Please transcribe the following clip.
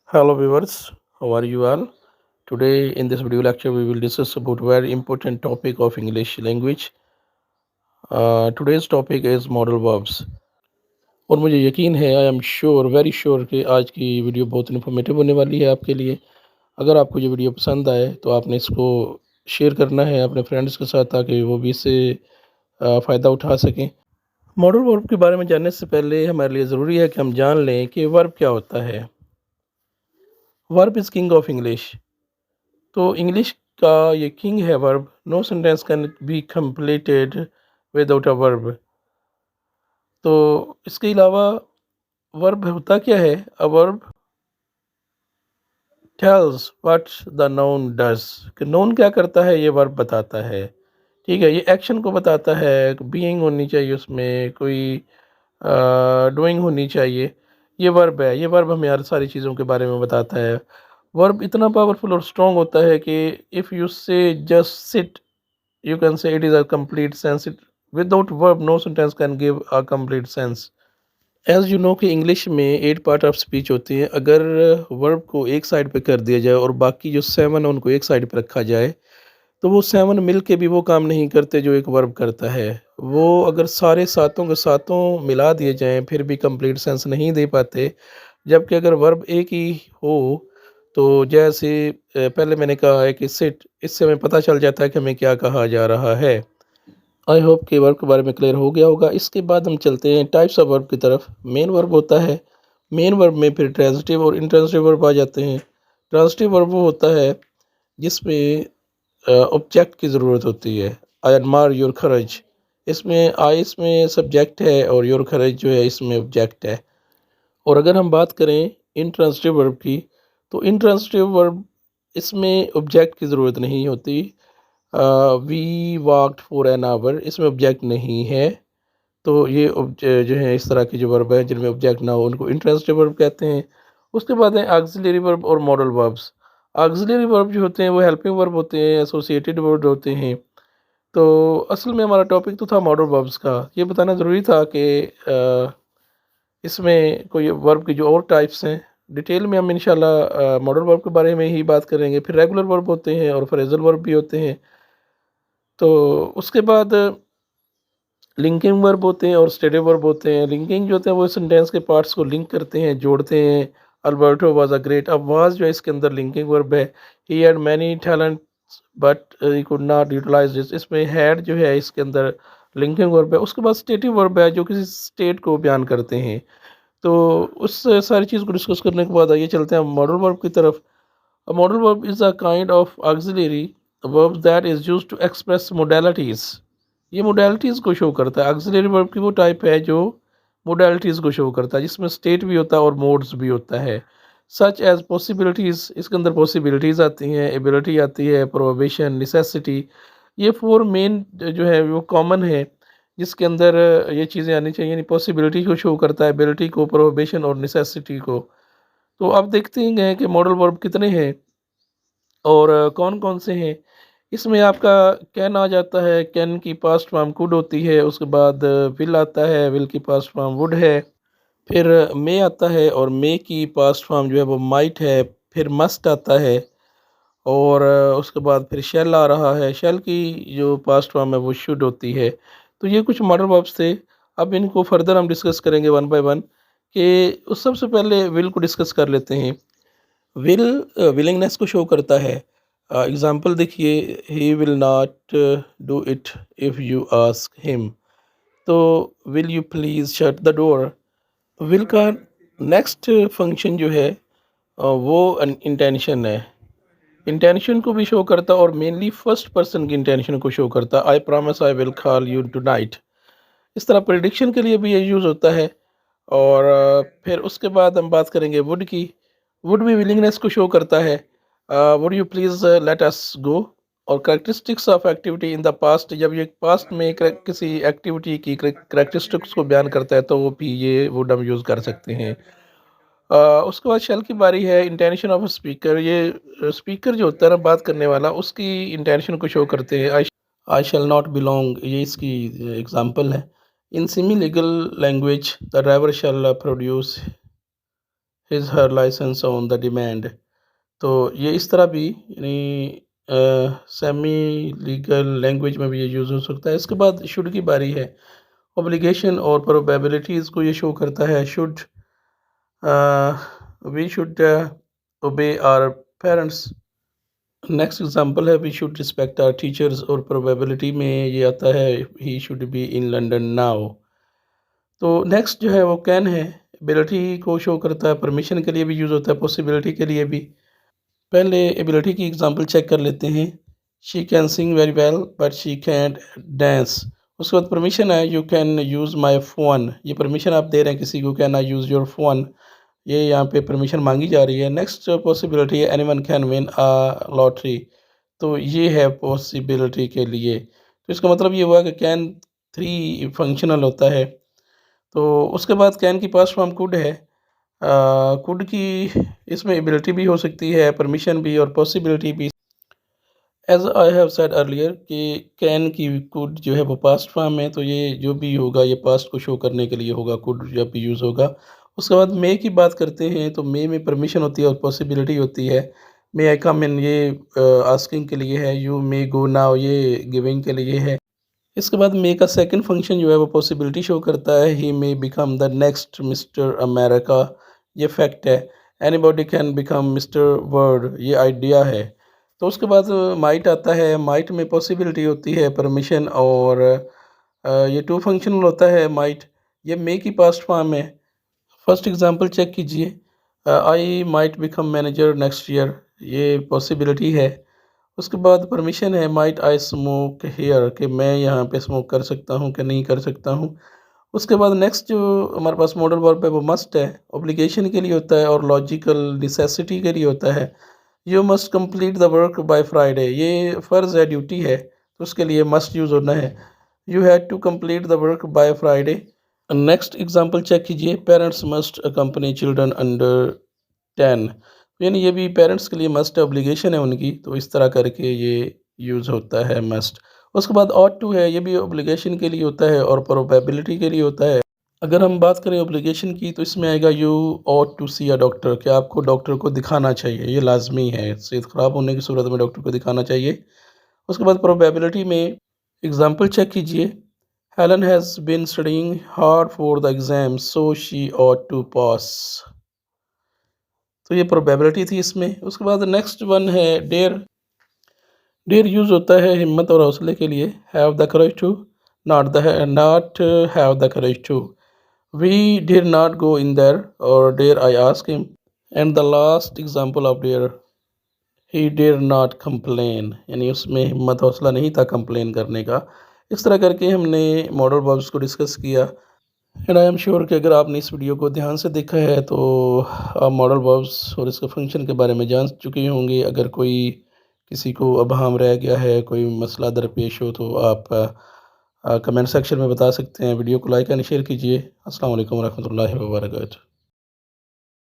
Hello viewers, how are you all? Today in this video lecture we will discuss about very important topic of English language. Today's topic is modal verbs. और मुझे यकीन है I am sure very sure कि आज की video बहुत informative होने वाली है आपके लिए। अगर आपको ये वीडियो पसंद आए तो आपने इसको शेयर करना है अपने फ्रेंड्स के साथ ताकि वो भी इससे फ़ायदा उठा सकें। मॉडल वर्ब के बारे में जानने से पहले हमारे लिए ज़रूरी है कि हम जान लें कि वर्ब क्या होता है। Verb is king of English. तो इंग्लिश का ये किंग है verb. No sentence can be completed without a verb. तो इसके अलावा वर्ब होता क्या है? A verb tells what the noun does. कि नाउन क्या करता है ये वर्ब बताता है। ठीक है, ये एक्शन को बताता है। बीइंग होनी चाहिए, उसमें कोई डूइंग होनी चाहिए। ये वर्ब है। ये वर्ब हमें हर सारी चीज़ों के बारे में बताता है। वर्ब इतना पावरफुल और स्ट्रॉन्ग होता है कि इफ़ यू से just sit, you can say it is a complete sense. Without verb no sentence can give a complete sense. As you know कि इंग्लिश में 8 पार्ट ऑफ स्पीच होती है। अगर वर्ब को एक साइड पे कर दिया जाए और बाकी जो 7 है उनको एक साइड पे रखा जाए तो वो 7 मिल के भी वो काम नहीं करते जो एक वर्ब करता है। वो अगर सारे सातों के सातों मिला दिए जाएं फिर भी कंप्लीट सेंस नहीं दे पाते। जबकि अगर वर्ब एक ही हो तो जैसे पहले मैंने कहा है कि सिट, इससे हमें पता चल जाता है कि हमें क्या कहा जा रहा है। आई होप कि वर्ब के बारे में क्लियर हो गया होगा। इसके बाद हम चलते हैं टाइप्स ऑफ वर्ब की तरफ। मेन वर्ब होता है। मेन वर्ब में फिर ट्रांजिटिव और इंट्रांजिटिव वर्ब आ जाते हैं। ट्रांजिटिव वर्ब वो होता है जिसमें ऑब्जेक्ट की ज़रूरत होती है। आई एडमायर योर करेज, इसमें आई इसमें सब्जेक्ट है और योर करेज जो है इसमें ऑब्जेक्ट है। और अगर हम बात करें इंट्रांजिटिव वर्ब की तो इंट्रांजिटिव वर्ब इसमें ऑब्जेक्ट की ज़रूरत नहीं होती। We walked for an hour, इसमें ऑब्जेक्ट नहीं है। तो ये जो है इस तरह की जो वर्ब है जिनमें ऑब्जेक्ट ना हो उनको इंट्रांजिटिव वर्ब कहते हैं। उसके बाद है ऑक्सिलरी वर्ब और मॉडल वर्ब्स। ऑक्सिलरी वर्ब जो होते हैं वो हेल्पिंग वर्ब होते हैं, एसोसिएटेड वर्ब होते हैं। तो असल में हमारा टॉपिक तो था मॉडल वर्ब्स का। ये बताना ज़रूरी था कि इसमें कोई वर्ब की जो और टाइप्स हैं डिटेल में हम इंशाल्लाह मॉडल वर्ब के बारे में ही बात करेंगे। फिर रेगुलर वर्ब होते हैं और फ्रेजल वर्ब भी होते हैं। तो उसके बाद लिंकिंग वर्ब होते हैं और स्टेटिव वर्ब होते हैं। लिंकिंग जो होते हैं वो सेंटेंस के पार्ट्स को लिंक करते हैं, जोड़ते हैं। अल्बर्टो वाज अ ग्रेट, अब वाज जो है इसके अंदर लिंकिंग वर्ब है। He had many talent but he could not utilize this, इसमें हैड जो है इसके अंदर लिंकिंग वर्ब है। उसके बाद स्टेटिव वर्ब है जो किसी स्टेट को बयान करते हैं। तो उस सारी चीज़ को डिस्कस करने के बाद आइए चलते हैं मॉडल वर्ब की तरफ। A modal verb is a kind of auxiliary verb that is used to express modalities. ये मोडालिटीज़ को शो करता है। ऑक्सिलरी वर्ब की वो टाइप है जो मोडालिटीज़ को शो करता है जिसमें स्टेट भी होता है और मोड्स भी होता है। सच एज पॉसिबिलिटीज़, इसके अंदर पॉसिबिलिटीज़ आती हैं, एबिलिटी आती है, प्रोहिबिशन, नेसेसिटी। ये 4 मेन जो है वो कॉमन है जिसके अंदर ये चीज़ें आनी चाहिए। यानी पॉसिबिलिटी को शो करता है, एबिलिटी को, प्रोहिबिशन और नेसेसिटी को। तो आप देखते ही हैं कि मॉडल वर्ब कितने हैं और कौन कौन से हैं। इसमें आपका कैन आ जाता है। कैन की पास्ट फॉर्म कुड होती है। उसके बाद विल आता है। विल की पास्ट फॉर्म वुड है। फिर मे आता है और मे की पास्ट फॉर्म जो है वो माइट है। फिर मस्ट आता है और उसके बाद फिर शेल आ रहा है। शेल की जो पास्ट फॉर्म है वो शुड होती है। तो ये कुछ मॉडल वर्ब्स थे। अब इनको फर्दर हम डिस्कस करेंगे वन बाय वन। कि उस सबसे पहले विल को डिस्कस कर लेते हैं। विल विलिंगनेस को शो करता है। एग्जाम्पल देखिए, he will not do it if you ask him. तो will you please shut the door. Will का नेक्स्ट फंक्शन जो है वो इंटेंशन है। इंटेंशन को भी शो करता है और मेनली फर्स्ट पर्सन की इंटेंशन को शो करता है। I promise I will call you tonight. इस तरह प्रिडिक्शन के लिए भी ये यूज़ होता है। और फिर उसके बाद हम बात करेंगे वुड की। वुड भी विलिंगनेस को शो करता है। Would you please let us go. और characteristics of activity in the past, जब ये पास्ट में किसी एक्टिविटी की करेक्टरिस्टिक्स को बयान करता है तो वो भी ये वुड हम यूज़ कर सकते हैं। उसके बाद शेल की बारी है। इंटेंशन ऑफ स्पीकर, ये स्पीकर जो होता है ना बात करने वाला, उसकी इंटेंशन को शो करते हैं। आई शैल नॉट बिलोंग, ये इसकी एग्जांपल है। In semi legal language the driver shall produce his her licence on the demand. तो ये इस तरह भी यानी सेमी लीगल लैंग्वेज में भी ये यूज़ हो सकता है। इसके बाद शुड की बारी है। ऑब्लिगेशन और प्रोबेबिलिटीज़ को ये शो करता है। Should we should obey our parents. Next example है we should respect our teachers, और प्रोबेबिलिटी में ये आता है he should be in London now. तो नेक्स्ट जो है वो कैन है। एबिलिटी को शो करता है, परमिशन के लिए भी यूज़ होता है, पॉसिबिलिटी के लिए भी। पहले एबिलिटी की एग्जांपल चेक कर लेते हैं। She can sing very well but she can't dance. उसके बाद परमिशन है you can use my phone. ये परमिशन आप दे रहे हैं किसी को, can I use your phone, ये यहाँ पे परमिशन मांगी जा रही है। नेक्स्ट पॉसिबिलिटी है anyone can win a lottery. तो ये है पॉसिबिलिटी के लिए। तो इसका मतलब ये हुआ कि कैन थ्री फंक्शनल होता है। तो उसके बाद कैन की पास्ट फॉर्म कुड है। कुड की इसमें एबिलिटी भी हो सकती है, परमिशन भी और पॉसिबिलिटी भी। As I have said earlier कि कैन की कुड जो है वो पास्ट फॉर्म है, तो ये जो भी होगा ये पास्ट को शो करने के लिए होगा, कुड जब भी यूज़ होगा। उसके बाद मे की बात करते हैं, तो मे में परमिशन होती है और पॉसिबिलिटी होती है। मे आई कम इन, ये आस्किंग के लिए है। यू मे गो नाउ, ये गिविंग के लिए है। इसके बाद मे का सेकंड फंक्शन जो है वो पॉसिबिलिटी शो करता है। He may become the next mister America, ये फैक्ट है। Anybody can become mister world, ये आइडिया है। तो उसके बाद माइट आता है। माइट में पॉसिबिलिटी होती है, परमिशन, और ये टू फंक्शनल होता है माइट। ये मे की पास्ट फॉर्म है। फर्स्ट एग्जांपल चेक कीजिए। I might become manager next year, ये पॉसिबिलिटी है। उसके बाद परमिशन है माइट आई स्मोक हेयर, कि मैं यहाँ पे स्मोक कर सकता हूँ कि नहीं कर सकता हूँ। उसके बाद नेक्स्ट जो हमारे पास मॉडल वर्ब है वो मस्ट है, ऑब्लिगेशन के लिए होता है और लॉजिकल नेसेसिटी के लिए होता है। You must complete the work by Friday, ये फ़र्ज़ है, ड्यूटी है, तो उसके लिए मस्ट यूज़ होना है। You had to complete the work by Friday. Next example check कीजिए। Parents must accompany children under 10, यानी ये भी पेरेंट्स के लिए मस्ट ऑब्लिगेशन है उनकी, तो इस तरह करके ये यूज़ होता है मस्ट। उसके बाद ऑट टू है, ये भी ऑब्लिगेशन के लिए होता है और प्रोबेबिलिटी के लिए होता है। अगर हम बात करें ऑब्लिगेशन की, तो इसमें आएगा you ought to see a doctor, कि आपको डॉक्टर को दिखाना चाहिए, ये लाजमी है, सेहत ख़राब होने की सूरत में डॉक्टर को दिखाना चाहिए। उसके बाद प्रोबेबिलिटी में एग्जांपल चेक कीजिए। Helen has been studying hard for the exam so she ought to pass, तो ये प्रोबेबिलिटी थी इसमें। उसके बाद नेक्स्ट वन है डेयर। डेयर यूज़ होता है हिम्मत और हौसले के लिए। Have the courage to, not have the courage to. We dare not go in there, और dare I ask him. And the last example of dare, he dare not complain, यानी उसमें हिम्मत हौसला नहीं था कंप्लेन करने का। इस तरह करके हमने मॉडल वर्ब्स को डिस्कस किया। एंड आई एम श्योर कि अगर आपने इस वीडियो को ध्यान से देखा है तो आप मॉडल वर्ब्स और इसके फंक्शन के बारे में जान चुके होंगे। अगर कोई किसी को अबहम रह गया है, कोई मसला दरपेश हो, तो आप कमेंट सेक्शन में बता सकते हैं। वीडियो को लाइक एंड शेयर कीजिए। अस्सलाम वालेकुम रहमतुल्लाहि व बरकातहू।